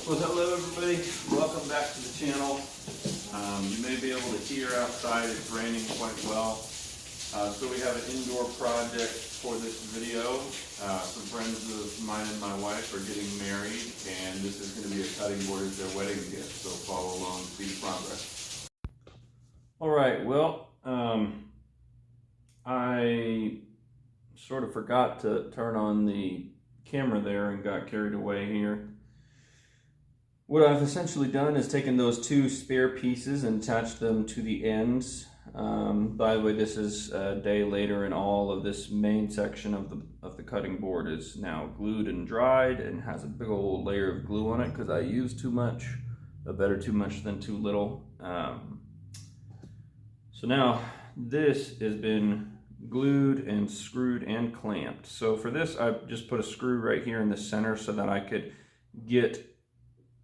Well, hello everybody. Welcome back to the channel. You may be able to hear outside, it's raining quite well. So we have an indoor project for this video. Some friends of mine and my wife are getting married, and this is going to be a cutting board as their wedding gift, so follow along and see the progress. Alright, well, I sort of forgot to turn on the camera there and got carried away here. What I've essentially done is taken those two spare pieces and attached them to the ends. By the way, this is a day later, and all of this main section of the cutting board is now glued and dried and has a big old layer of glue on it because I used too much. Better too much than too little. So now this has been glued and screwed and clamped. So for this, I just put a screw right here in the center so that I could get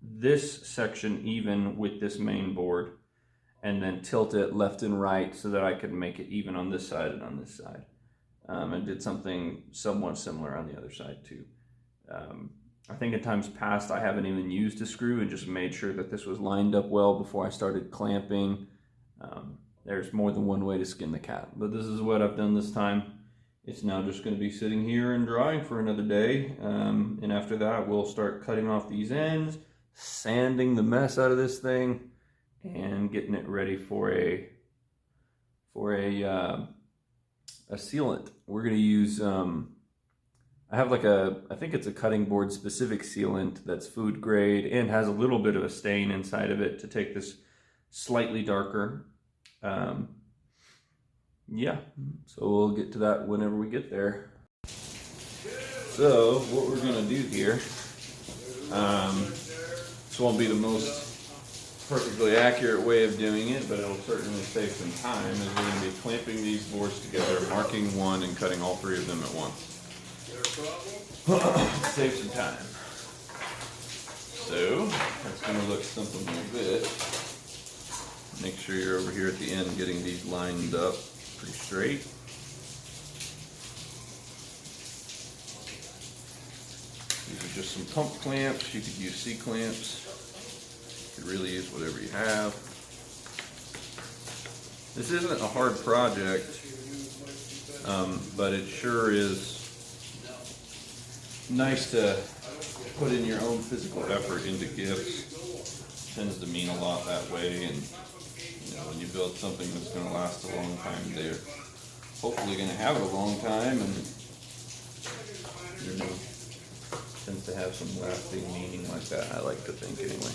this section even with this main board, and then tilt it left and right so that I could make it even on this side and on this side. I did something somewhat similar on the other side too. I think in times past I haven't even used a screw and just made sure that this was lined up well before I started clamping. There's more than one way to skin the cat, but this is what I've done this time. It's now just going to be sitting here and drying for another day, and after that we'll start cutting off these ends, sanding the mess out of this thing, and getting it ready for a sealant. We're going to use I have like I think it's a cutting board specific sealant that's food grade and has a little bit of a stain inside of it to take this slightly darker. Yeah, so we'll get to that whenever we get there. So what we're going to do here, this won't be the most perfectly accurate way of doing it, but it'll certainly save some time, is we're going to be clamping these boards together, marking one and cutting all three of them at once. Save some time. So that's going to look something like this. Make sure you're over here at the end getting these lined up pretty straight. These are just some pump clamps. You could use C-clamps. You could really use whatever you have. This isn't a hard project, but it sure is nice to put in your own physical effort into gifts. It tends to mean a lot that way, and when you build something that's going to last a long time, they're hopefully going to have it a long time, and tends to have some lasting meaning like that, I like to think anyway.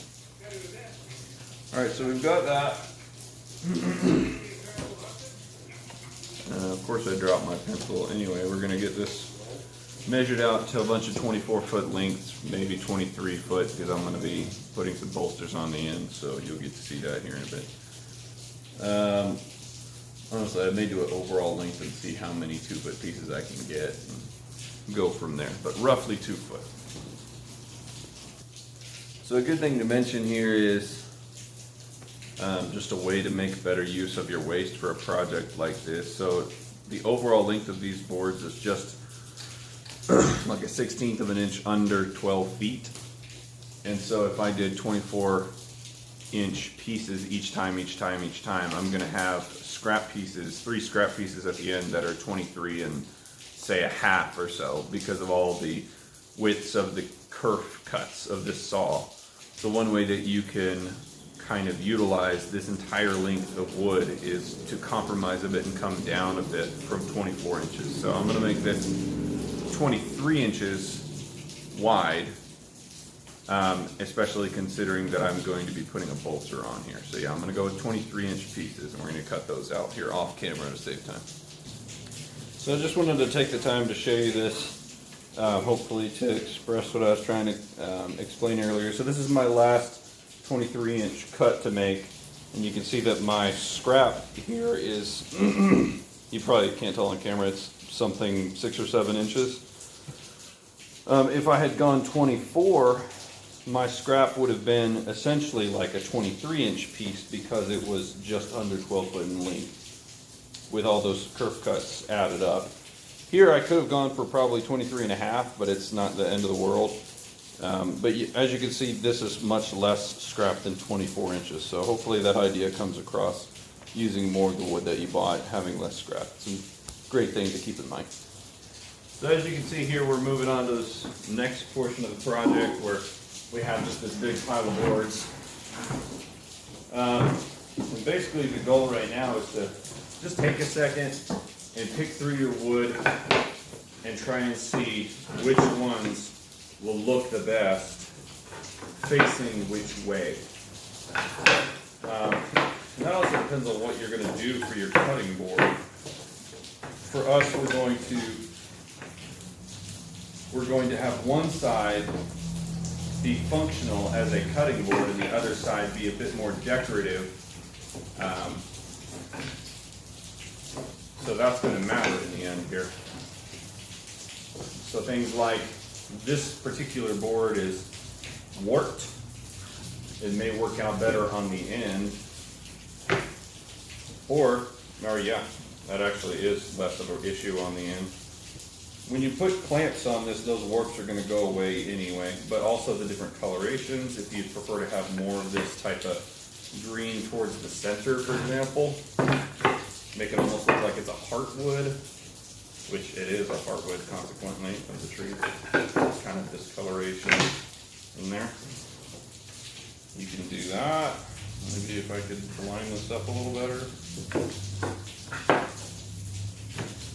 Alright, so we've got that. Of course I dropped my pencil. Anyway, we're going to get this measured out to a bunch of 24-foot lengths, maybe 23 foot, because I'm going to be putting some bolsters on the end, so you'll get to see that here in a bit. Honestly, I may do an overall length and see how many 2-foot pieces I can get and go from there, but roughly 2 foot. So a good thing to mention here is just a way to make better use of your waste for a project like this. So the overall length of these boards is just like a 1/16 of an inch under 12 feet. And so if I did 24-inch pieces each time, I'm going to have scrap pieces, 3 scrap pieces at the end that are 23 and say a half or so because of all the widths of the kerf cuts of this saw. So one way that you can kind of utilize this entire length of wood is to compromise a bit and come down a bit from 24 inches. So I'm going to make this 23 inches wide, especially considering that I'm going to be putting a bolster on here. So yeah, I'm going to go with 23-inch pieces, and we're going to cut those out here off camera to save time. So I just wanted to take the time to show you this, hopefully to express what I was trying to explain earlier. So this is my last 23-inch cut to make, and you can see that my scrap here is, you probably can't tell on camera, it's something 6 or 7 inches. If I had gone 24, my scrap would have been essentially like a 23-inch piece because it was just under 12 foot in length with all those kerf cuts added up. Here I could have gone for probably 23 and a half, but it's not the end of the world. But as you can see, this is much less scrap than 24 inches. So hopefully that idea comes across, using more of the wood that you bought, having less scrap. It's a great thing to keep in mind. So as you can see here, we're moving on to this next portion of the project where we have just this big pile of boards. And basically the goal right now is to just take a second and pick through your wood and try and see which ones will look the best facing which way. And that also depends on what you're going to do for your cutting board. For us, we're going to have one side be functional as a cutting board and the other side be a bit more decorative. So that's going to matter in the end here. So things like this particular board is warped. It may work out better on the end. Or yeah, that actually is less of an issue on the end. When you put clamps on this, those warps are going to go away anyway, but also the different colorations. If you prefer to have more of this type of green towards the center, for example, make it almost look like it's a heartwood, which it is a heartwood consequently of the tree. Kind of discoloration in there. You can do that. Maybe if I could line this up a little better.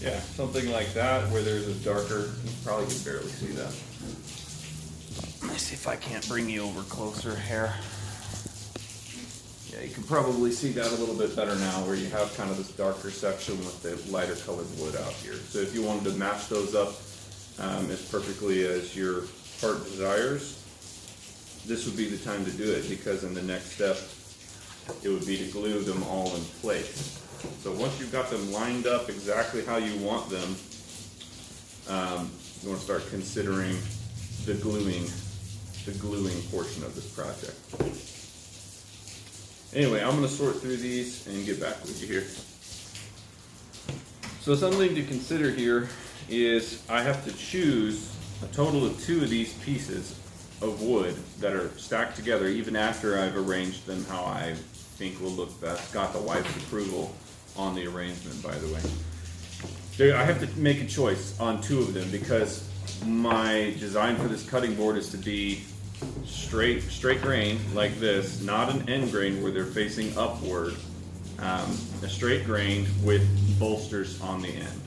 Yeah, something like that where there's a darker, you probably can barely see that. Let me see if I can't bring you over closer here. Yeah, you can probably see that a little bit better now where you have kind of this darker section with the lighter colored wood out here. So if you wanted to match those up as perfectly as your heart desires, this would be the time to do it, because in the next step, it would be to glue them all in place. So once you've got them lined up exactly how you want them, you want to start considering the gluing portion of this project. Anyway, I'm going to sort through these and get back with you here. So something to consider here is I have to choose a total of 2 of these pieces of wood that are stacked together, even after I've arranged them how I think will look best. Got the wife's approval on the arrangement, by the way. I have to make a choice on 2 of them because my design for this cutting board is to be straight grain like this, not an end grain where they're facing upward. A straight grain with bolsters on the end.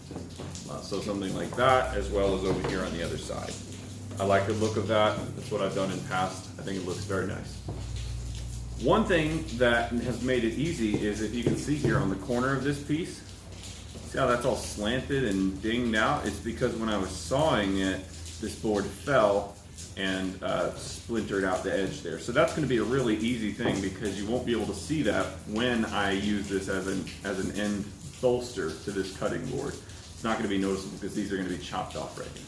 So something like that, as well as over here on the other side. I like the look of that. That's what I've done in the past. I think it looks very nice. One thing that has made it easy is, if you can see here on the corner of this piece, see how that's all slanted and dinged out? It's because when I was sawing it, this board fell and splintered out the edge there. So that's going to be a really easy thing, because you won't be able to see that when I use this as an end bolster to this cutting board. It's not going to be noticeable because these are going to be chopped off right here.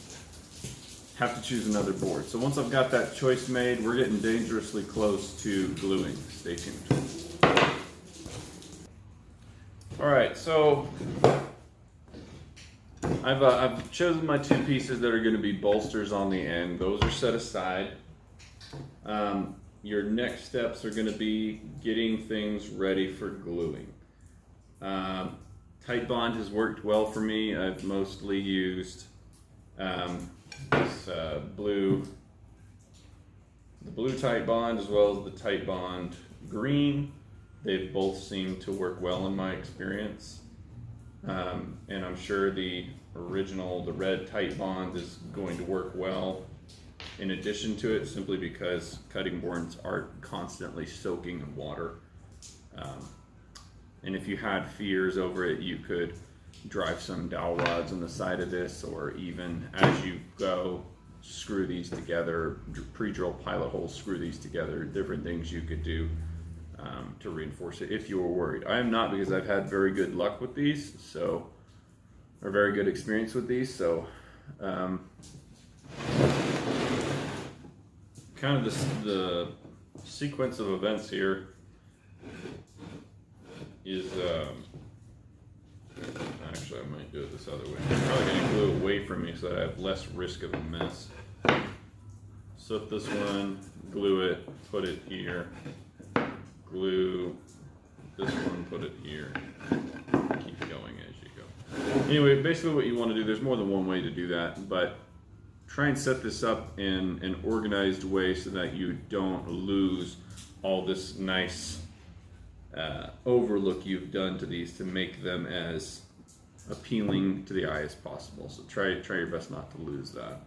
Have to choose another board. So once I've got that choice made, we're getting dangerously close to gluing. Stay tuned. All right, so I've chosen my 2 pieces that are going to be bolsters on the end. Those are set aside. Your next steps are going to be getting things ready for gluing. Tight Bond has worked well for me. I've mostly used this the blue Tight Bond as well as the Tight Bond green. They've both seemed to work well in my experience. And I'm sure the red Tight Bond is going to work well in addition to it, simply because cutting boards are constantly soaking in water. And if you had fears over it, you could drive some dowel rods on the side of this, or even as you go, screw these together, pre-drill pilot holes, screw these together, different things you could do to reinforce it if you were worried. I am not, because I've had very good luck with these, or very good experience with these, so kind of the sequence of events here is actually I might do it this other way. I'm probably going to glue it away from me so that I have less risk of a mess. if this one, glue it, put it here, glue this one, put it here, keep going as you go. Anyway, basically what you want to do, there's more than one way to do that, but try and set this up in an organized way so that you don't lose all this nice overlook you've done to these to make them as appealing to the eye as possible. So try your best not to lose that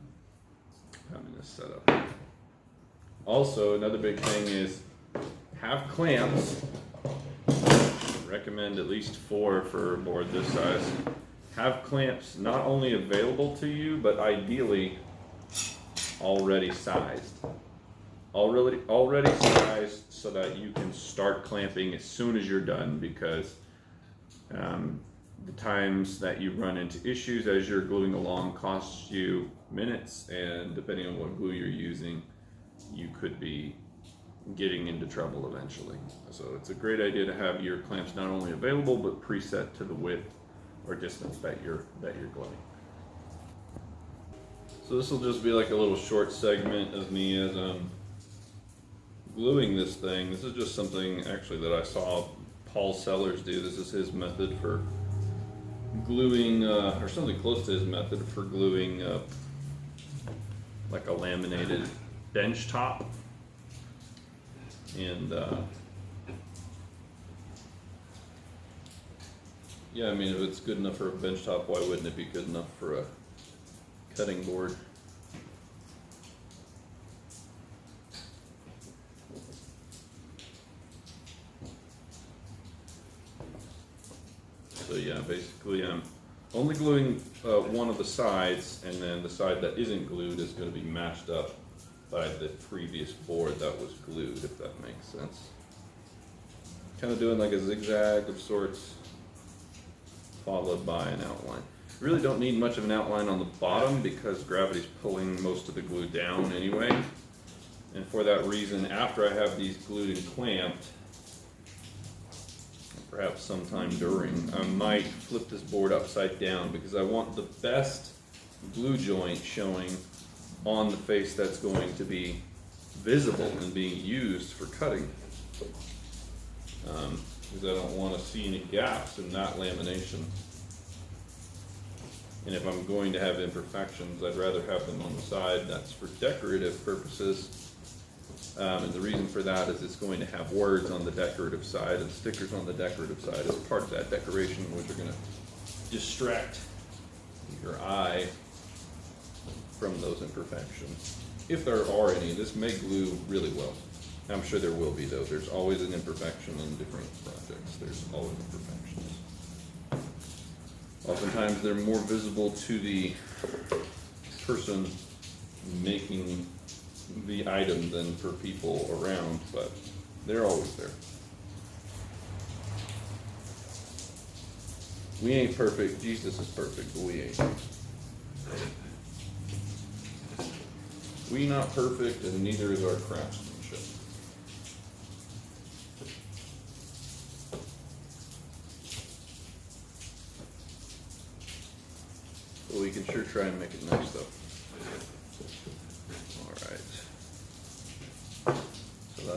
having this set up. Also, another big thing is have clamps. Recommend at least 4 for a board this size. Have clamps not only available to you, but ideally already sized. Already sized so that you can start clamping as soon as you're done, because the times that you run into issues as you're gluing along costs you minutes, and depending on what glue you're using, you could be getting into trouble eventually. So it's a great idea to have your clamps not only available but preset to the width or distance that you're gluing. So this will just be like a little short segment of me as I'm gluing this thing. This is just something actually that I saw Paul Sellers do. This is his method for gluing, or something close to his method for gluing like a laminated bench top. And yeah, I mean, if it's good enough for a bench top, why wouldn't it be good enough for a cutting board? So yeah, basically I'm only gluing one of the sides, and then the side that isn't glued is going to be matched up by the previous board that was glued, if that makes sense. Kind of doing like a zigzag of sorts, followed by an outline. You really don't need much of an outline on the bottom because gravity's pulling most of the glue down anyway. And for that reason, after I have these glued and clamped, perhaps sometime during, I might flip this board upside down because I want the best glue joint showing on the face that's going to be visible and being used for cutting. Because I don't want to see any gaps in that lamination. And if I'm going to have imperfections, I'd rather have them on the side. That's for decorative purposes. And the reason for that is it's going to have words on the decorative side and stickers on the decorative side as part of that decoration, which are going to distract your eye from those imperfections. If there are any, this may glue really well. I'm sure there will be, though. There's always an imperfection in different projects. There's always imperfections. Oftentimes they're more visible to the person making the item than for people around, but they're always there. We ain't perfect. Jesus is perfect, but we ain't. We not perfect, and neither is our craftsmanship. But we can sure try and make it nice, though. All right.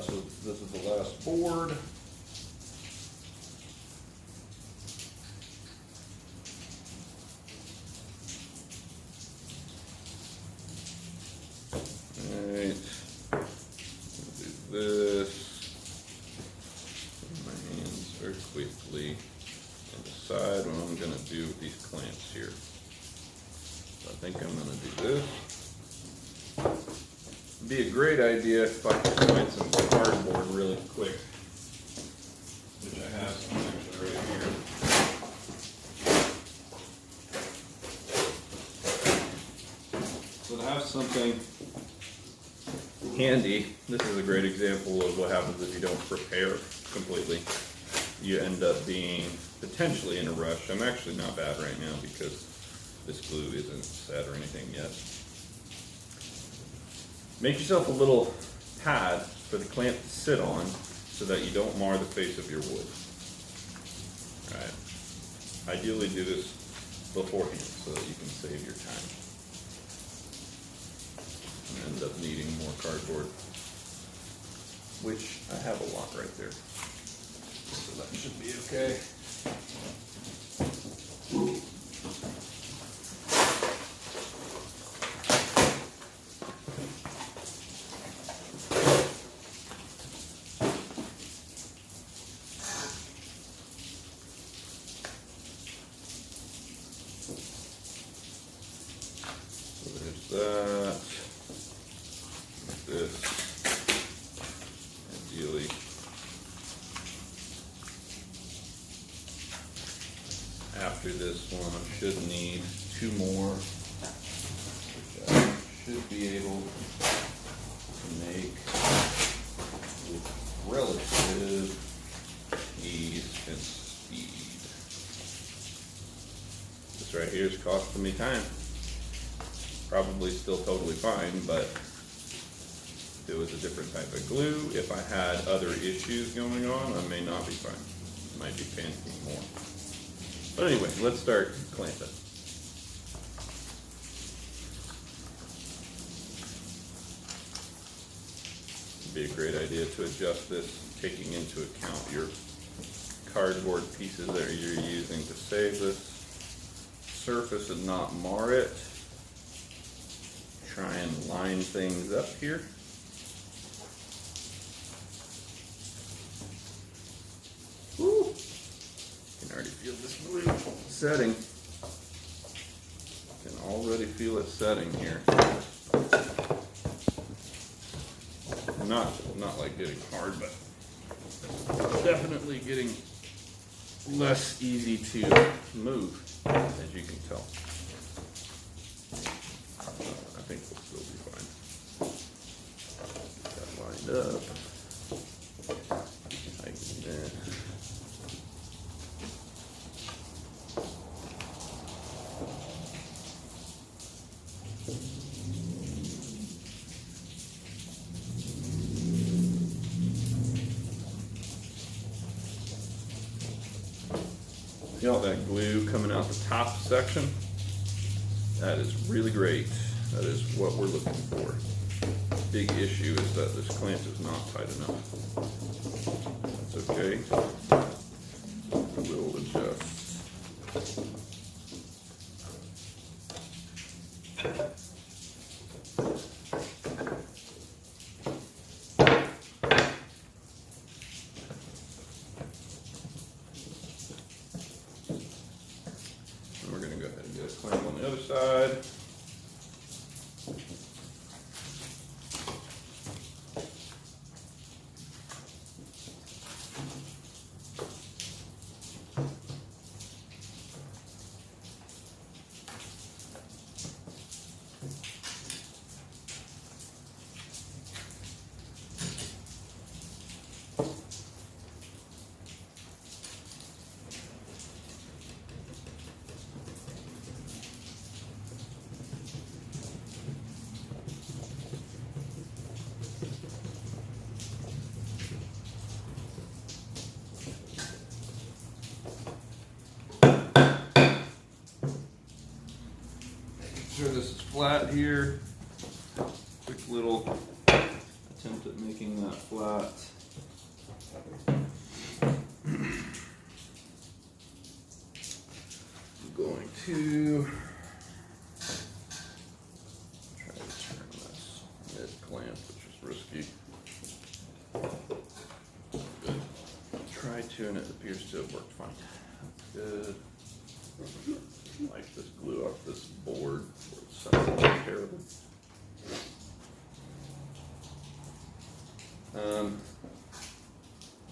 So this is the last board. Quickly and decide what I'm going to do with these clamps here. So I think I'm going to do this. It'd be a great idea if I could find some cardboard really quick, which I have some actually right here. So to have something handy, this is a great example of what happens if you don't prepare completely. You end up being potentially in a rush. I'm actually not bad right now because this glue isn't set or anything yet. Make yourself a little pad for the clamp to sit on so that you don't mar the face of your wood. All right. Ideally do this beforehand so that you can save your time. end up needing more cardboard, which I have a lot right there. So that should be okay. That, this, ideally, after this one I should need 2 more, which I should be able to make with relative ease and speed. This right here is costing me time. Probably still totally fine, but if it was a different type of glue, if I had other issues going on, I may not be fine. Might be panicking more. But anyway, let's start clamping. It'd be a great idea to adjust this, taking into account your cardboard pieces that you're using to save this surface and not mar it. Try and line things up here. Woo! You can already feel this glue setting. You can already feel it setting here. Not like getting hard, but definitely getting less easy to move, as you can tell. I think we'll still be fine. Get that lined up. Tighten that. See all that glue coming out the top section? That is really great. That is what we're looking for. Big issue is that this clamp is not tight enough. That's okay. We'll adjust. And we're going to go ahead and get a clamp on the other side. Sure this is flat here. Quick little attempt at making that flat. I'm going to try to turn this mid-clamp, which is risky. Good. Tried to, and it appears to have worked fine. Good. Like this glue off this board, it sounds terrible.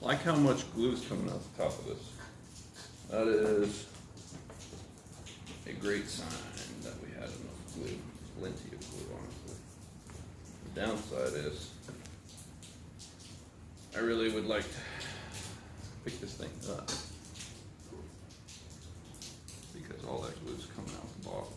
Like how much glue is coming out the top of this. That is a great sign that we had enough glue, plenty of glue, honestly. The downside is I really would like to pick this thing up, because all that glue is coming out the bottom.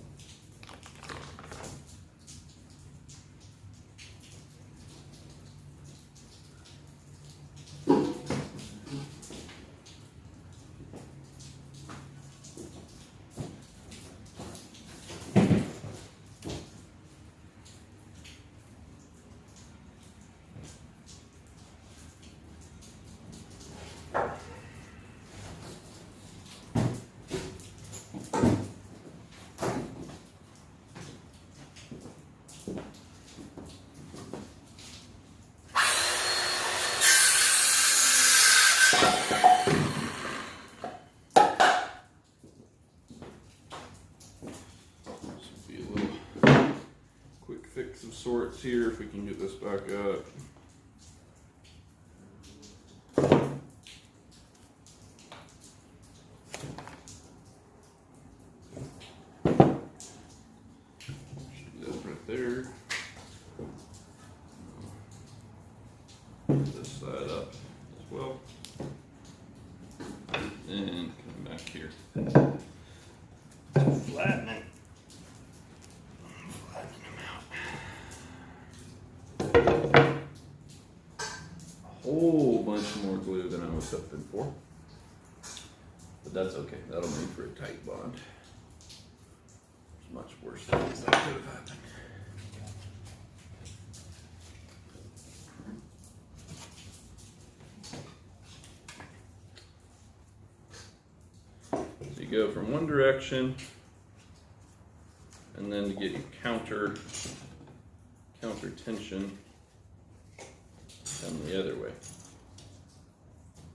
Be a little quick fix of sorts here if we can get this back up. That right there. This side up as well. And come back here. Flattening. Whole bunch more glue than I was hoping for, but that's okay. That'll make for a tight bond. There's much worse things that could have happened. So you go from one direction, and then to get your counter tension, come the other way.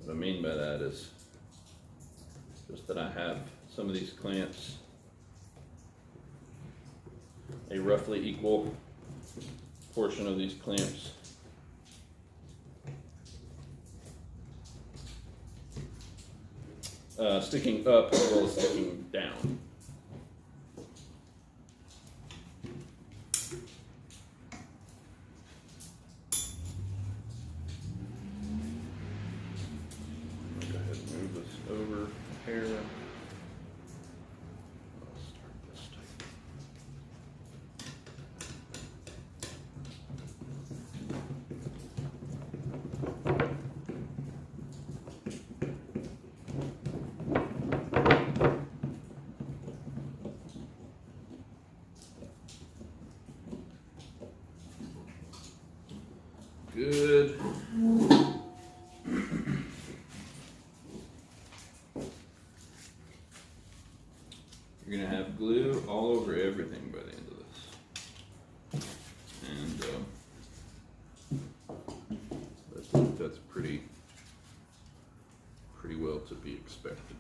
What I mean by that is just that I have some of these clamps a roughly equal portion of these clamps sticking up as well as sticking down. Over here. I'll start this type. Good. You're going to have glue all over everything by the end of this. And I think that's pretty well to be expected.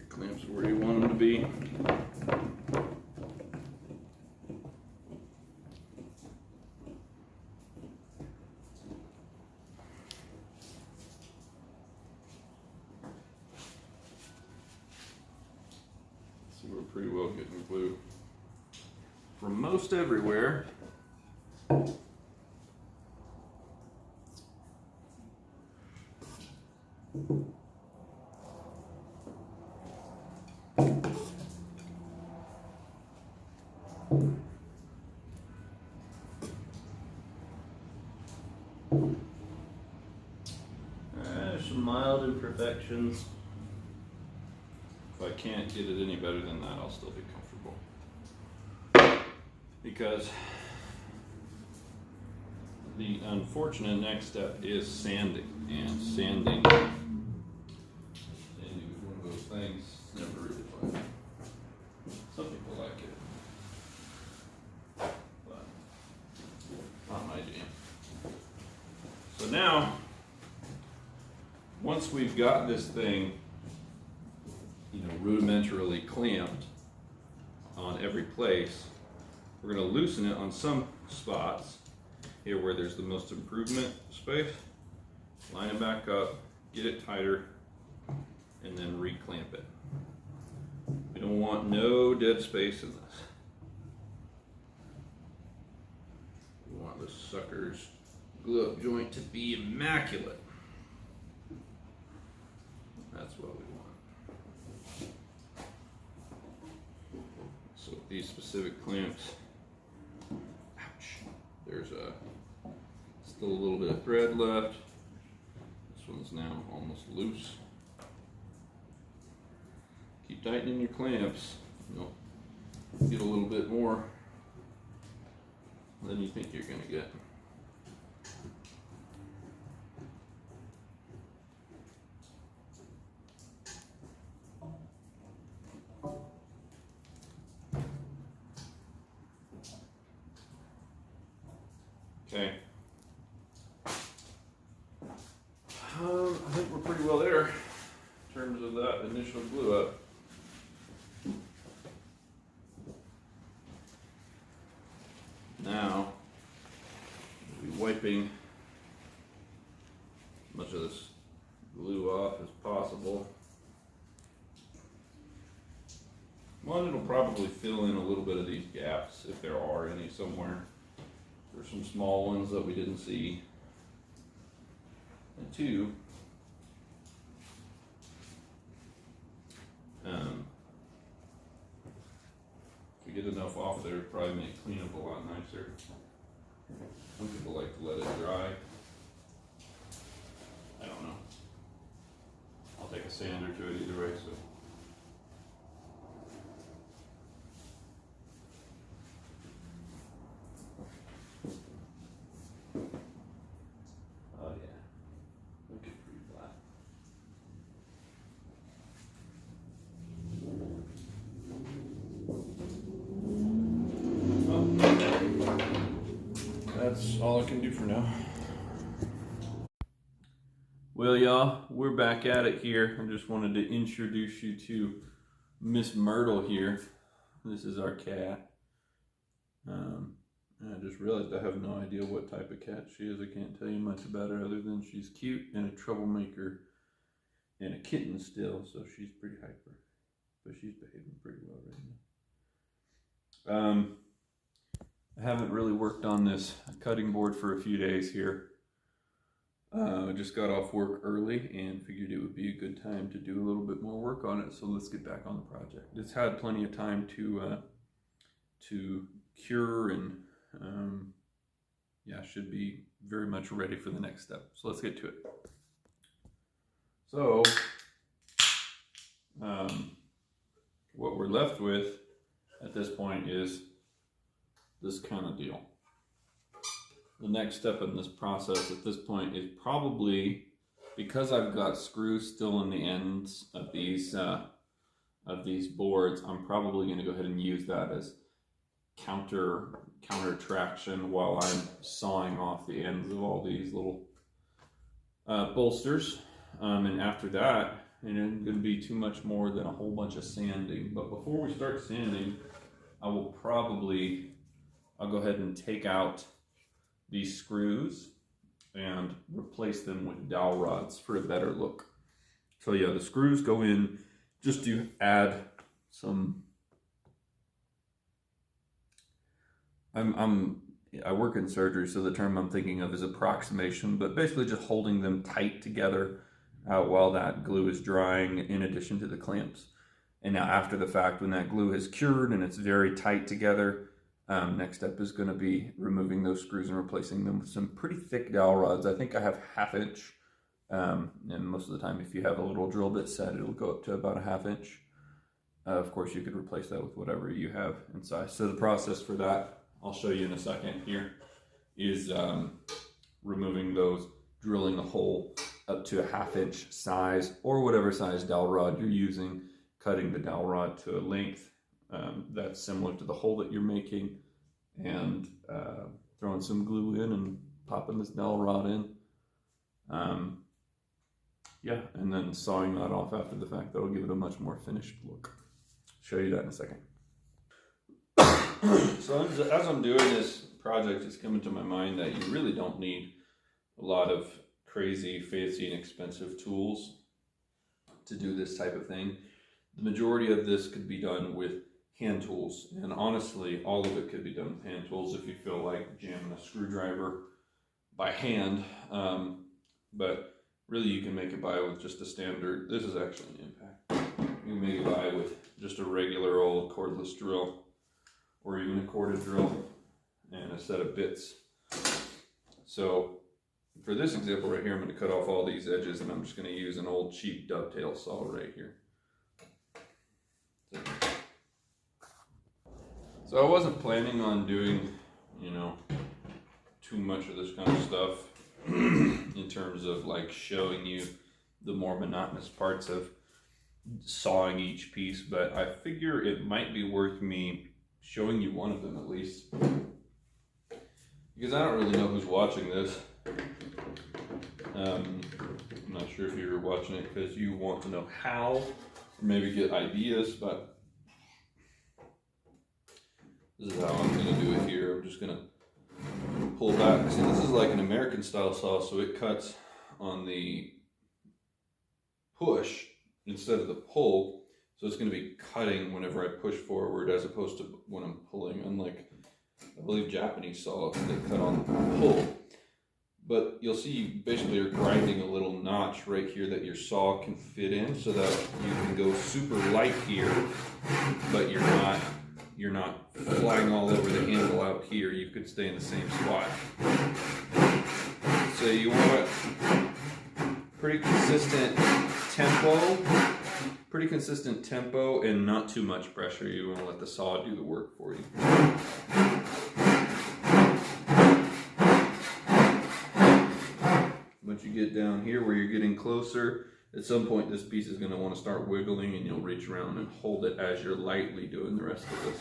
Clamps are where you want them to be. So we're pretty well getting glue from most everywhere. There's some mild imperfections. If I can't get it any better than that, I'll still be comfortable. Because the unfortunate next step is sanding, and sanding is one of those things never really fun. Some people like it, but not my jam. So now, once we've got this thing, rudimentarily clamped on every place, we're going to loosen it on some spots here where there's the most improvement space, line it back up, get it tighter, and then reclamp it. We don't want no dead space in this. We want this sucker's glue-up joint to be immaculate. That's what we want. specific clamps. Ouch. There's still a little bit of thread left. This one's now almost loose. Keep tightening your clamps. You'll get a little bit more than you think you're going to get. Okay. I think we're pretty well there in terms of that initial glue up. Now, we'll be wiping as much of this glue off as possible. One, it'll probably fill in a little bit of these gaps if there are any somewhere. There's some small ones that we didn't see. And two, if we get enough off there, it'll probably make cleanup a lot nicer. Some people like to let it dry. I don't know. I'll take a sander to it either way. So. Oh yeah, looking pretty flat. That's all I can do for now. Well, y'all, we're back at it here. I just wanted to introduce you to Miss Myrtle here. This is our cat. And I just realized I have no idea what type of cat she is. I can't tell you much about her other than she's cute and a troublemaker and a kitten still, so she's pretty hyper. But she's behaving pretty well right now. I haven't really worked on this cutting board for a few days here. I just got off work early and figured it would be a good time to do a little bit more work on it, so let's get back on the project. It's had plenty of time to cure and yeah, should be very much ready for the next step. So let's get to it. So what we're left with at this point is this kind of deal. The next step in this process at this point is probably, because I've got screws still in the ends of these boards, I'm probably going to go ahead and use that as counter traction while I'm sawing off the ends of all these little bolsters. And after that, it isn't going to be too much more than a whole bunch of sanding. But before we start sanding, I'll go ahead and take out these screws and replace them with dowel rods for a better look. So yeah, the screws go in just to add some. I work in surgery, so the term I'm thinking of is approximation, but basically just holding them tight together while that glue is drying, in addition to the clamps. And now after the fact, when that glue has cured and it's very tight together, next step is going to be removing those screws and replacing them with some pretty thick dowel rods. I think I have 1/2 inch, and most of the time if you have a little drill bit set, it'll go up to about 1/2 inch. Of course, you could replace that with whatever you have in size. So the process for that, I'll show you in a second here, is removing those, drilling a hole up to 1/2 inch size or whatever size dowel rod you're using, cutting the dowel rod to a length that's similar to the hole that you're making, and throwing some glue in and popping this dowel rod in. Yeah, and then sawing that off after the fact. That'll give it a much more finished look. Show you that in a second. So as I'm doing this project, it's coming to my mind that you really don't need a lot of crazy, fancy, and expensive tools to do this type of thing. The majority of this could be done with hand tools, and honestly, all of it could be done with hand tools if you feel like jamming a screwdriver by hand. But really, you can make it by with just a standard. This is actually an impact. You can make it by with just a regular old cordless drill. or even a corded drill and a set of bits. So for this example right here, I'm going to cut off all these edges, and I'm just going to use an old cheap dovetail saw right here. So I wasn't planning on doing, you know, too much of this kind of stuff in terms of like showing you the more monotonous parts of sawing each piece, but I figure it might be worth me showing you one of them at least, because I don't really know who's watching this. I'm not sure if you're watching it because you want to know how, or maybe get ideas, but this is how I'm going to do it here. I'm just going to pull back. See, this is like an American style saw, so it cuts on the push instead of the pull. So it's going to be cutting whenever I push forward as opposed to when I'm pulling. Unlike, I believe, Japanese saws, they cut on the pull. But you'll see basically you're grinding a little notch right here that your saw can fit in, so that you can go super light here, but you're not flying all over the handle out here. You could stay in the same spot. So you want pretty consistent tempo and not too much pressure. You want to let the saw do the work for you. Once you get down here where you're getting closer, at some point this piece is going to want to start wiggling, and you'll reach around and hold it as you're lightly doing the rest of this.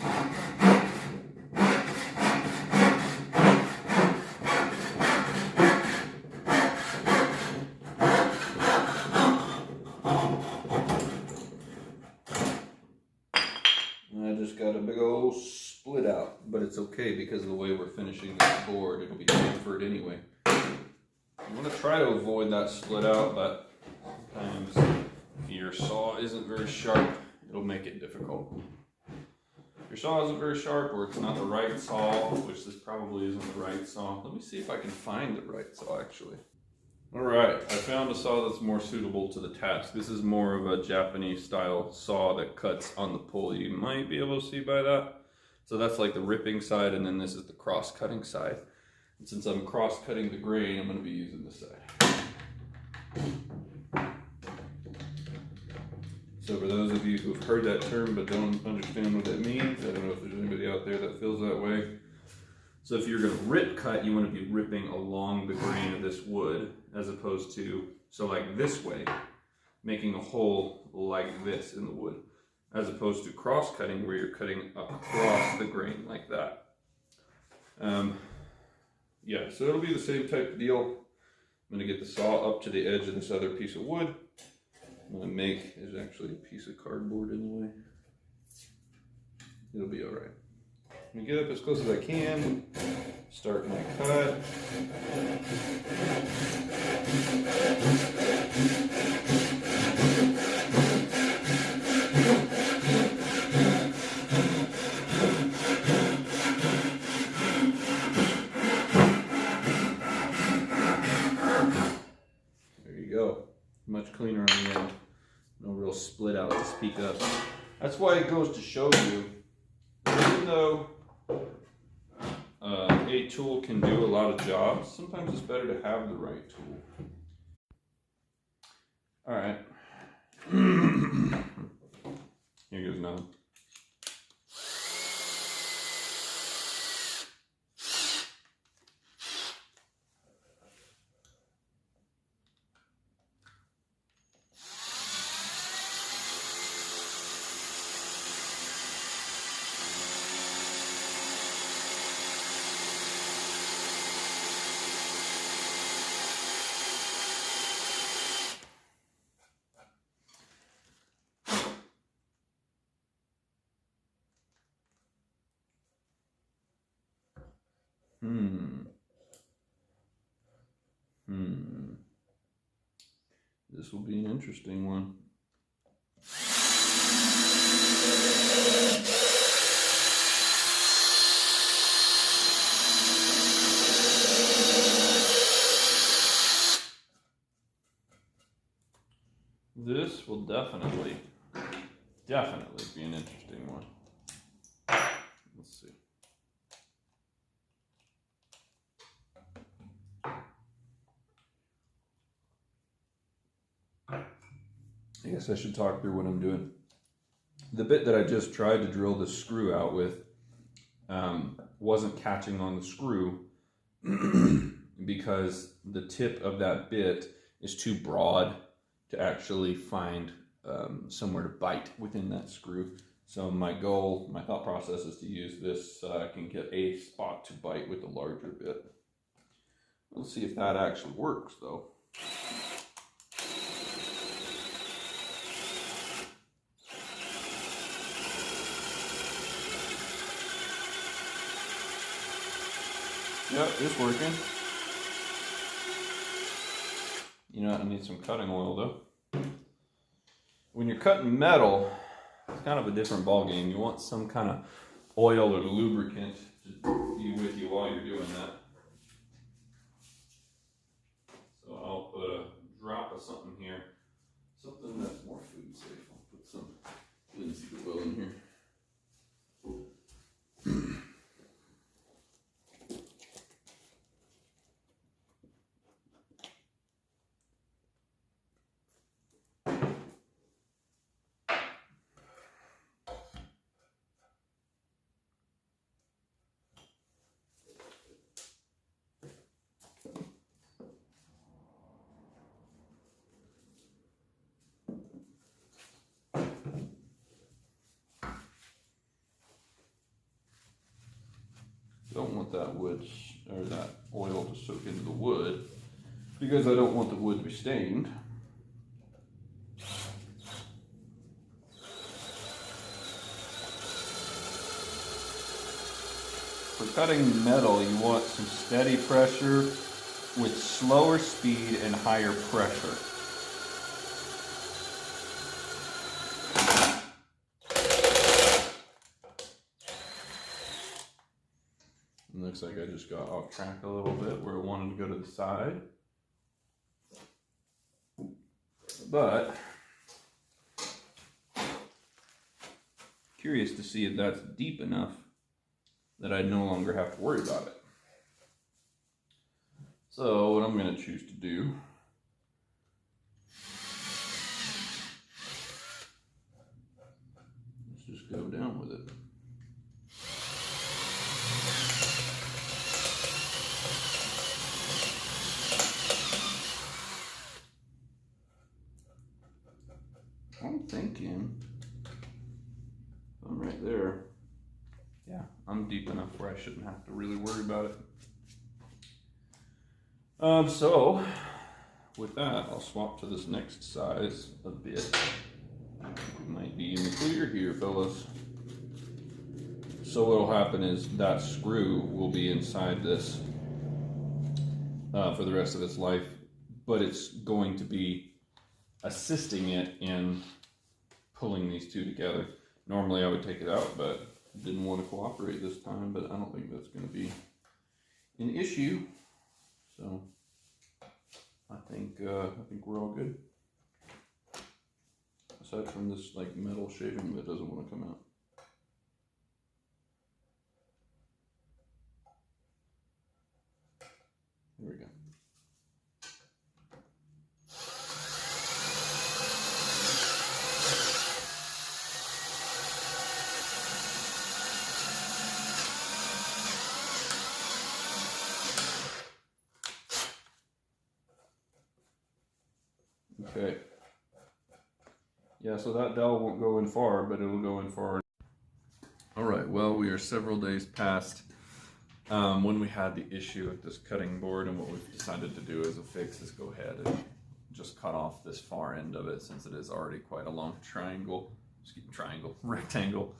I just got a big old split out, but it's okay because of the way we're finishing this board. It'll be chamfered anyway. I'm going to try to avoid that split out, but sometimes if your saw isn't very sharp, it'll make it difficult. If your saw isn't very sharp, or it's not the right saw, which this probably isn't the right saw. Let me see if I can find the right saw actually. Alright, I found a saw that's more suitable to the task. This is more of a Japanese style saw that cuts on the pull. You might be able to see by that. So that's like the ripping side, and then this is the cross-cutting side. And since I'm cross-cutting the grain, I'm going to be using this side. So for those of you who have heard that term but don't understand what that means, I don't know if there's anybody out there that feels that way. So if you're going to rip cut, you want to be ripping along the grain of this wood, as opposed to, so like this way, making a hole like this in the wood, as opposed to cross-cutting where you're cutting across the grain like that. Yeah, so it'll be the same type of deal. I'm going to get the saw up to the edge of this other piece of wood. I'm going to make, there's actually a piece of cardboard in the way. It'll be all right. I'm going to get up as close as I can, start my cut. Much cleaner on the end. No real split out to speak of. That's why it goes to show you that even though a tool can do a lot of jobs, sometimes it's better to have the right tool. Alright. Here goes another. This will be an interesting one. This will definitely be an interesting one. Let's see. I guess I should talk through what I'm doing. The bit that I just tried to drill the screw out with wasn't catching on the screw because the tip of that bit is too broad to actually find somewhere to bite within that screw. So my goal, my thought process is to use this so I can get a spot to bite with the larger bit. Let's see if that actually works though. Yep, it's working. You know, I need some cutting oil though. When you're cutting metal, it's kind of a different ball game. You want some kind of oil or lubricant to be with you while you're doing that. So I'll put a drop of something here, something that's more food safe. I'll put some linseed oil in here. Don't want that wood or that oil to soak into the wood because I don't want the wood to be stained. For cutting metal, you want some steady pressure with slower speed and higher pressure. It looks like I just got off track a little bit where I wanted to go to the side. But curious to see if that's deep enough that I no longer have to worry about it. So what I'm going to choose to do is just go down with it. I'm thinking I'm right there. Yeah, I'm deep enough where I shouldn't have to really worry about it. So with that, I'll swap to this next size a bit. We might be in the clear here, fellas. So what'll happen is that screw will be inside this for the rest of its life, but it's going to be assisting it in pulling these two together. Normally I would take it out, but didn't want to cooperate this time, but I don't think that's going to be an issue. So I think we're all good. Aside from this like metal shaving that doesn't want to come out. Here we go. Okay. Yeah, so that dowel won't go in far, but it'll go in far. All right, well, we are several days past when we had the issue with this cutting board, and what we've decided to do as a fix is go ahead and just cut off this far end of it, since it is already quite a long rectangle,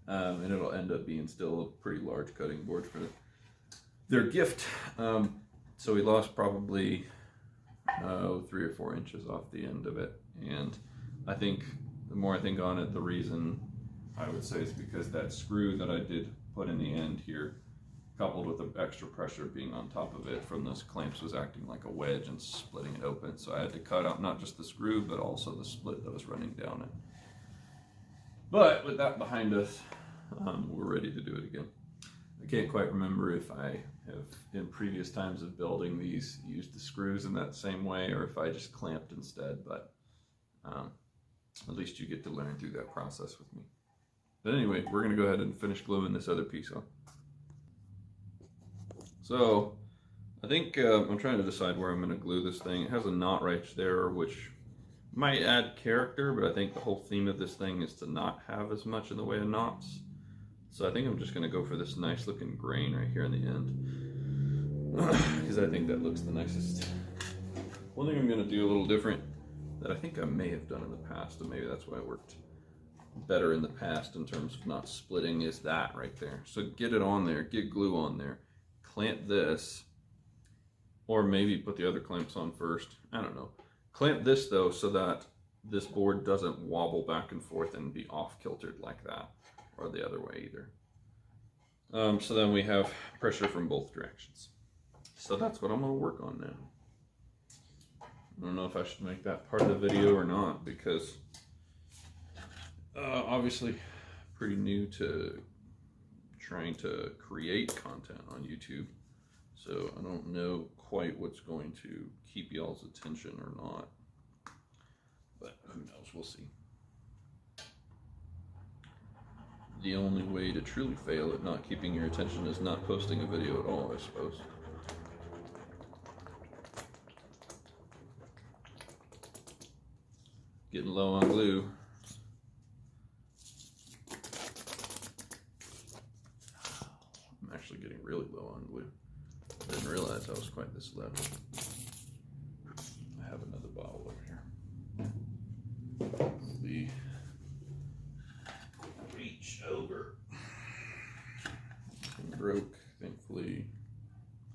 and it'll end up being still a pretty large cutting board for their gift. So we lost probably 3 or 4 inches off the end of it, and I think the more I think on it, the reason I would say is because that screw that I did put in the end here, coupled with the extra pressure being on top of it from those clamps, was acting like a wedge and splitting it open. So I had to cut out not just the screw, but also the split that was running down it. But with that behind us, we're ready to do it again. I can't quite remember if I have, in previous times of building these, used the screws in that same way or if I just clamped instead, but at least you get to learn through that process with me. But anyway, we're going to go ahead and finish gluing this other piece on. So I think I'm trying to decide where I'm going to glue this thing. It has a knot right there, which might add character, but I think the whole theme of this thing is to not have as much in the way of knots. So I think I'm just going to go for this nice looking grain right here in the end, because I think that looks the nicest. One thing I'm going to do a little different that I think I may have done in the past, and maybe that's why it worked better in the past in terms of not splitting, is that right there. So get it on there, get glue on there, clamp this, or maybe put the other clamps on first. I don't know. Clamp this though so that this board doesn't wobble back and forth and be off kiltered like that, or the other way either. So then we have pressure from both directions. So that's what I'm going to work on now. I don't know if I should make that part of the video or not, because obviously pretty new to trying to create content on YouTube. So I don't know quite what's going to keep y'all's attention or not, but who knows, we'll see. The only way to truly fail at not keeping your attention is not posting a video at all, I suppose. Getting low on glue. I'm actually getting really low on glue. I didn't realize I was quite this low. I have another bottle over here. The reach over. It broke, thankfully.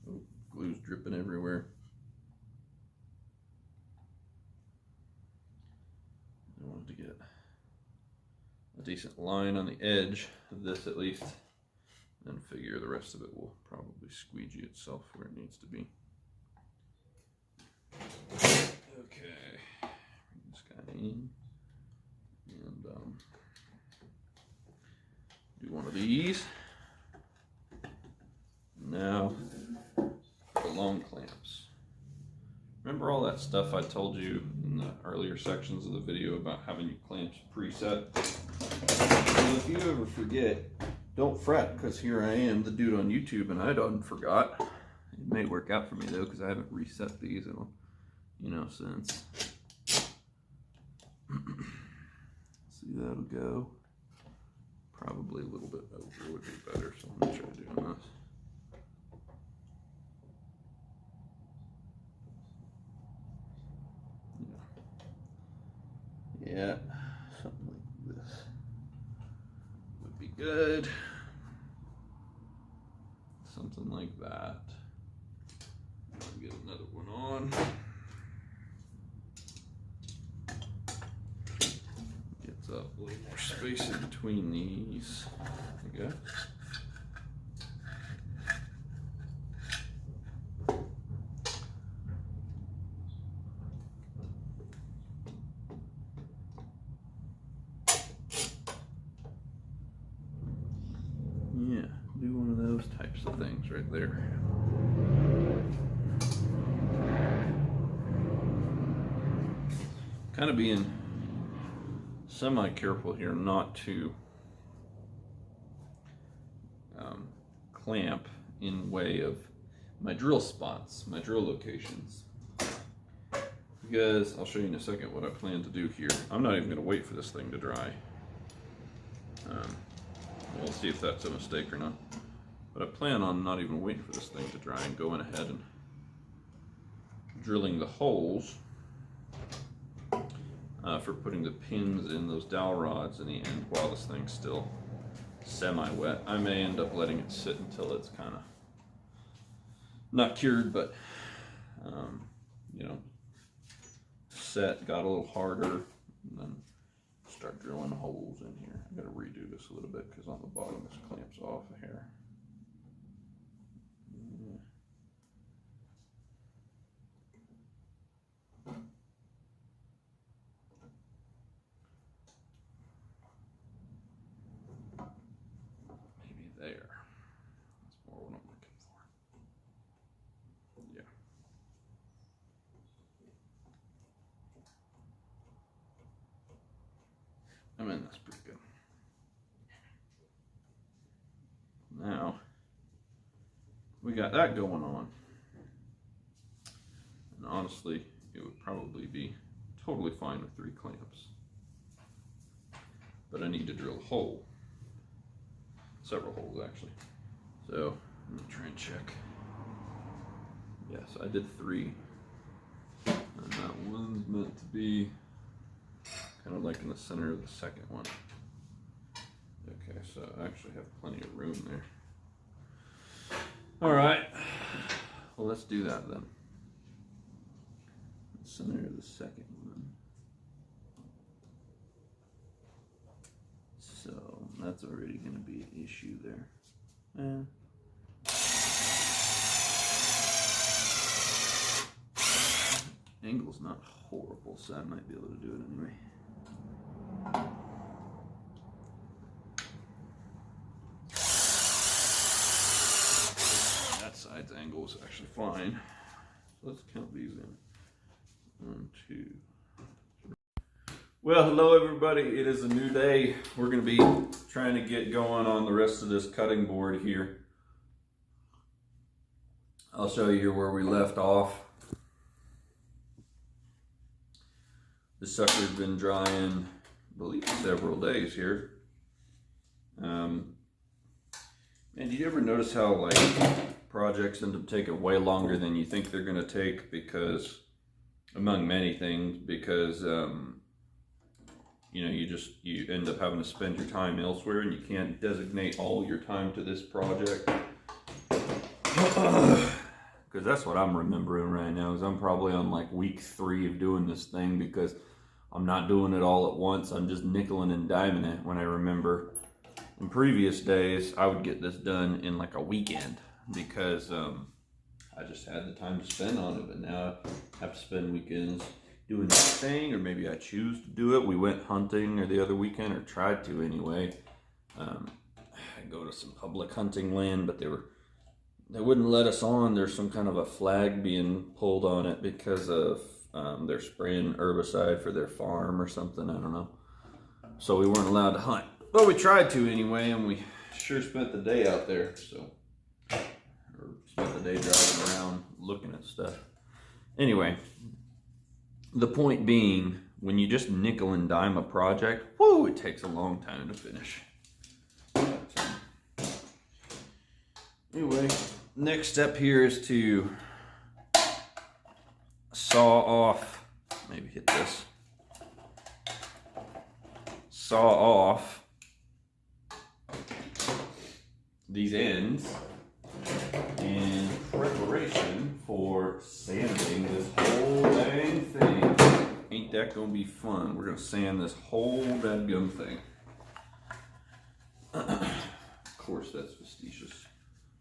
Oh, glue's dripping everywhere. I wanted to get a decent line on the edge of this at least. Then figure the rest of it will probably squeegee itself where it needs to be. Okay, bring this guy in and do one of these. Now for the long clamps. Remember all that stuff I told you in the earlier sections of the video about having your clamps preset? Well, if you ever forget, don't fret, because here I am, the dude on YouTube, and I done forgot. It may work out for me though, because I haven't reset these in, since. See, that'll go. Probably a little bit over would be better, so I'm gonna try doing this. Yeah, something like this would be good. Something like that. I'll get another one on. Gets up a little more space in between these. There we go. Yeah, do one of those types of things right there. Kind of being semi-careful here not to clamp in way of my drill spots, my drill locations. Because I'll show you in a second what I plan to do here. I'm not even going to wait for this thing to dry. We'll see if that's a mistake or not. But I plan on not even waiting for this thing to dry and going ahead and drilling the holes for putting the pins in those dowel rods in the end while this thing's still semi-wet. I may end up letting it sit until it's kind of not cured, but set, got a little harder, and then start drilling holes in here. I gotta redo this a little bit because on the bottom this clamps off a hair. I mean, that's pretty good. Now, we got that going on. And honestly, it would probably be totally fine with 3 clamps. But I need to drill a hole. Several holes, actually. So, I'm going to try and check. Yes, I did 3. And that one's meant to be kind of like in the center of the second one. Okay, so I actually have plenty of room there. All right, well, let's do that then. The center of the second one. So that's already going to be an issue there. Angle's not horrible, so I might be able to do it anyway. That side's angle is actually fine. Let's count these in. 1, 2, 3. Well, hello everybody. It is a new day. We're going to be trying to get going on the rest of this cutting board here. I'll show you where we left off. This sucker's been drying, I believe, several days here. And do you ever notice how like projects end up taking way longer than you think they're going to take? Because, among many things, because you know, you end up having to spend your time elsewhere, and you can't designate all your time to this project. Because that's what I'm remembering right now, is I'm probably on like week 3 of doing this thing, because I'm not doing it all at once. I'm just nickeling and diming it. When I remember in previous days, I would get this done in like a weekend, because I just had the time to spend on it. But now I have to spend weekends doing this thing, or maybe I choose to do it. We went hunting the other weekend, or tried to anyway. I go to some public hunting land, but they wouldn't let us on. There's some kind of a flag being pulled on it because of they're spraying herbicide for their farm or something. I don't know. So we weren't allowed to hunt, but we tried to anyway, and we sure spent the day out there. So, or spent the day driving around looking at stuff. Anyway, the point being, when you just nickel and dime a project, whoo, it takes a long time to finish. Anyway, next step here is to saw off, maybe hit this, saw off these ends in preparation for sanding this whole dang thing. Ain't that gonna be fun? We're gonna sand this whole dadgum thing. Of course, that's facetious.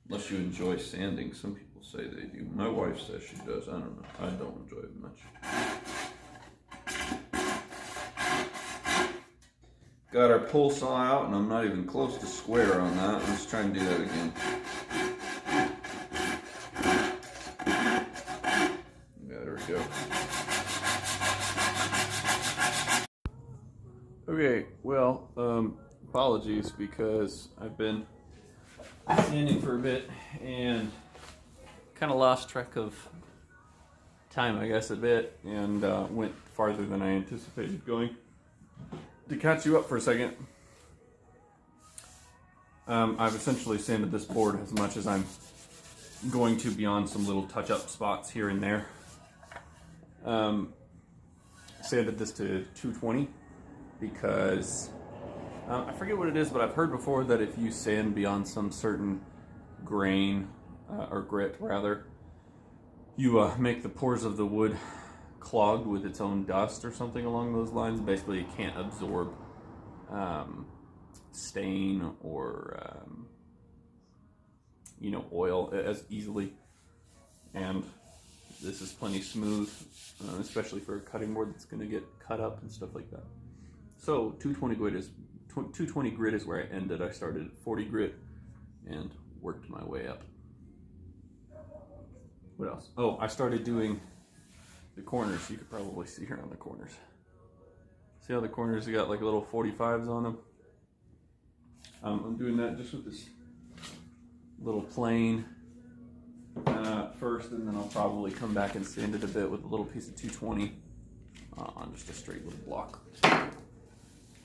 Unless you enjoy sanding. Some people say they do. My wife says she does. I don't know. I don't enjoy it much. Got our pull saw out, and I'm not even close to square on that. Let's try and do that again. Yeah, there we go. Okay, well, apologies, because I've been sanding for a bit and kind of lost track of time, I guess, a bit, and went farther than I anticipated going. To catch you up for a second, I've essentially sanded this board as much as I'm going to beyond some little touch-up spots here and there. Sanded this to 220 because I forget what it is, but I've heard before that if you sand beyond some certain grain, or grit rather, you make the pores of the wood clogged with its own dust or something along those lines. Basically, it can't absorb stain or you know, oil as easily. And this is plenty smooth, especially for a cutting board that's going to get cut up and stuff like that. So 220 grit is where I ended. I started at 40 grit and worked my way up. What else? Oh, I started doing the corners. You could probably see here on the corners. See how the corners have got like little 45s on them? I'm doing that just with this little plane first, and then I'll probably come back and sand it a bit with a little piece of 220 on just a straight little block.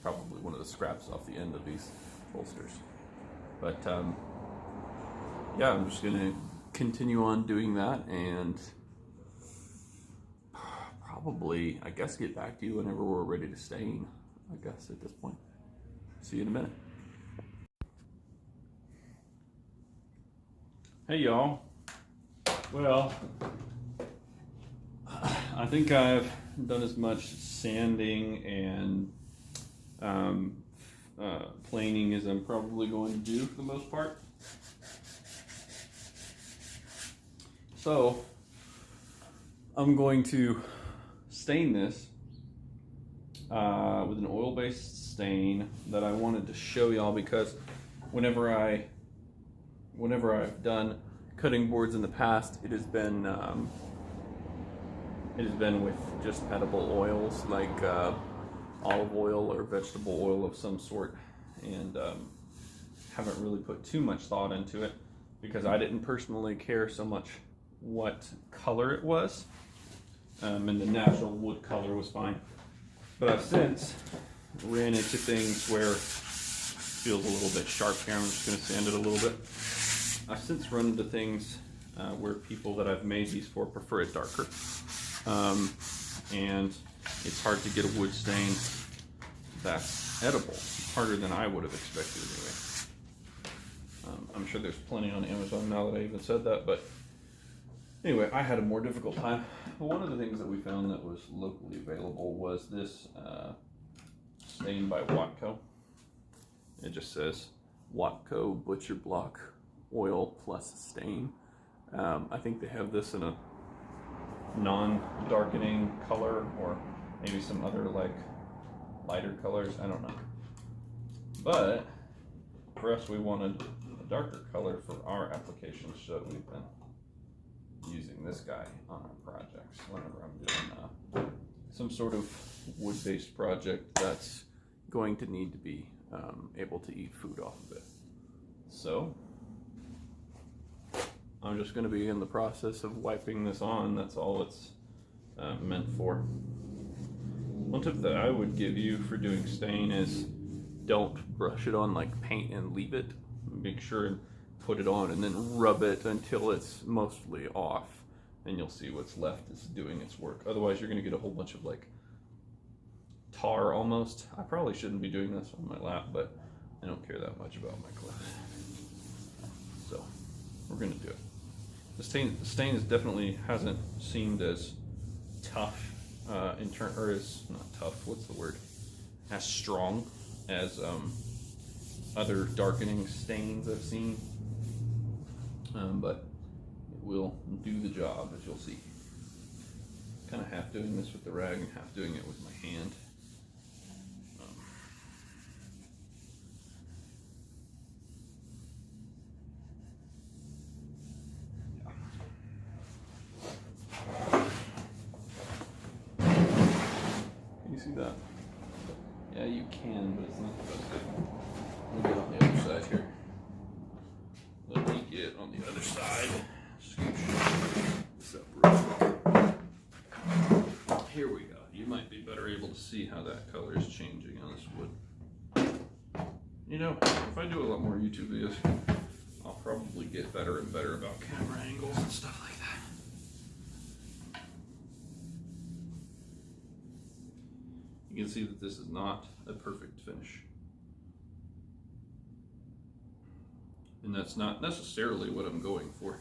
Probably one of the scraps off the end of these bolsters. But yeah, I'm just gonna continue on doing that, and probably, I guess, get back to you whenever we're ready to stain, I guess, at this point. See you in a minute. Hey y'all. Well, I think I've done as much sanding and planing as I'm probably going to do for the most part. So I'm going to stain this with an oil-based stain that I wanted to show y'all, because whenever I've done cutting boards in the past, it has been with just edible oils like olive oil or vegetable oil of some sort, and haven't really put too much thought into it because I didn't personally care so much what color it was, and the natural wood color was fine. But I've since ran into things where it feels a little bit sharp here. I'm just going to sand it a little bit. I've since run into things where people that I've made these for prefer it darker, and it's hard to get a wood stain that's edible, harder than I would have expected anyway. I'm sure there's plenty on Amazon now that I even said that, but anyway, I had a more difficult time. But one of the things that we found that was locally available was this stain by Watco. It just says Watco Butcher Block Oil Plus Stain. I think they have this in a non-darkening color, or maybe some other like lighter colors, I don't know. But for us, we wanted a darker color for our application, so we've been using this guy on our projects whenever I'm doing some sort of wood-based project that's going to need to be able to eat food off of it. So I'm just going to be in the process of wiping this on. That's all it's meant for. One tip that I would give you for doing stain is don't brush it on like paint and leave it. Make sure and put it on and then rub it until it's mostly off, and you'll see what's left is doing its work. Otherwise you're going to get a whole bunch of like tar almost. I probably shouldn't be doing this on my lap, but I don't care that much about my clothes. So we're going to do it. The stain is definitely hasn't seemed as tough or as not tough. What's the word? As strong as other darkening stains I've seen, but it will do the job, as you'll see. Kind of half doing this with the rag and half doing it with my hand. You see that? Yeah, you can, but it's not the best thing. We'll get on the other side here. Let me get on the other side. Scooch this up real quick. Here we go. You might be better able to see how that color is changing on this wood. You know, if I do a lot more YouTube videos, I'll probably get better and better about camera angles and stuff like that. You can see that this is not a perfect finish. And that's not necessarily what I'm going for.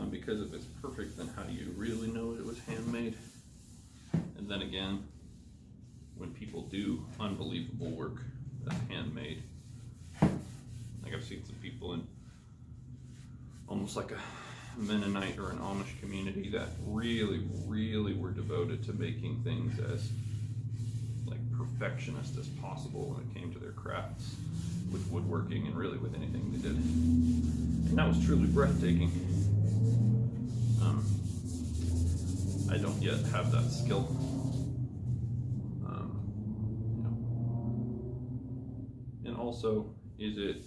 Because if it's perfect, then how do you really know it was handmade? And then again, when people do unbelievable work that's handmade, like I've seen some people in almost like a Mennonite or an Amish community that really, really were devoted to making things as like perfectionist as possible when it came to their crafts with woodworking and really with anything they did. And that was truly breathtaking. I don't yet have that skill. also, is it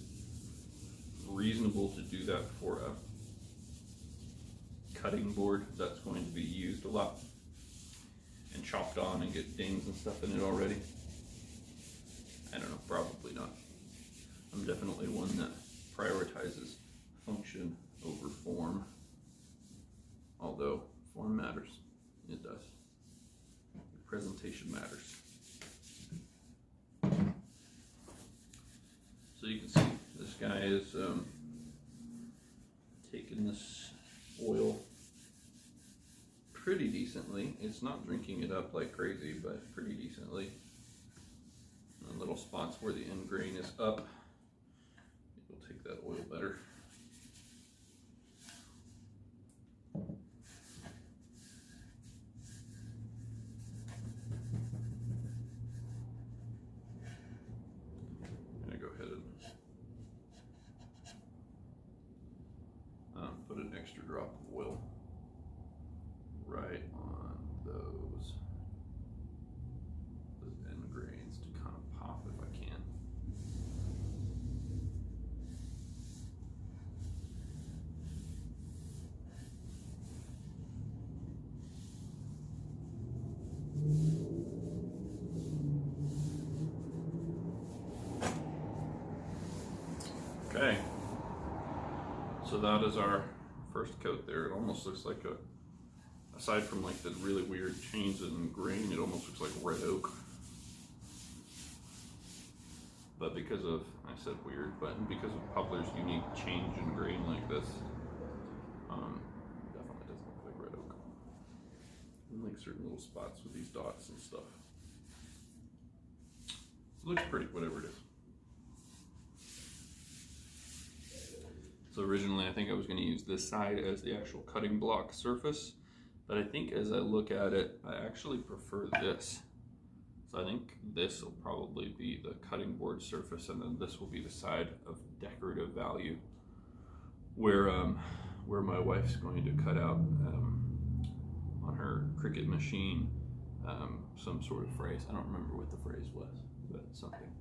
reasonable to do that for a cutting board that's going to be used a lot and chopped on and get dings and stuff in it already? I don't know, probably not. I'm definitely one that prioritizes function over form, although form matters. It does. Presentation matters. So you can see this guy is taking this oil pretty decently. It's not drinking it up like crazy, but pretty decently. And little spots where the end grain is up, it will take that oil better. I'm gonna go ahead and put an extra drop of oil right on those end grains to kind of pop if I can. Okay, so that is our first coat there. It almost looks like aside from like the really weird change in grain, it almost looks like red oak. But because of, I said weird, but because of Poplar's unique change in grain like this, definitely doesn't look like red oak. And like certain little spots with these dots and stuff. It looks pretty, whatever it is. So originally I think I was going to use this side as the actual cutting block surface, but I think as I look at it, I actually prefer this. So I think this will probably be the cutting board surface, and then this will be the side of decorative value, where my wife's going to cut out on her Cricut machine some sort of phrase. I don't remember what the phrase was, but something.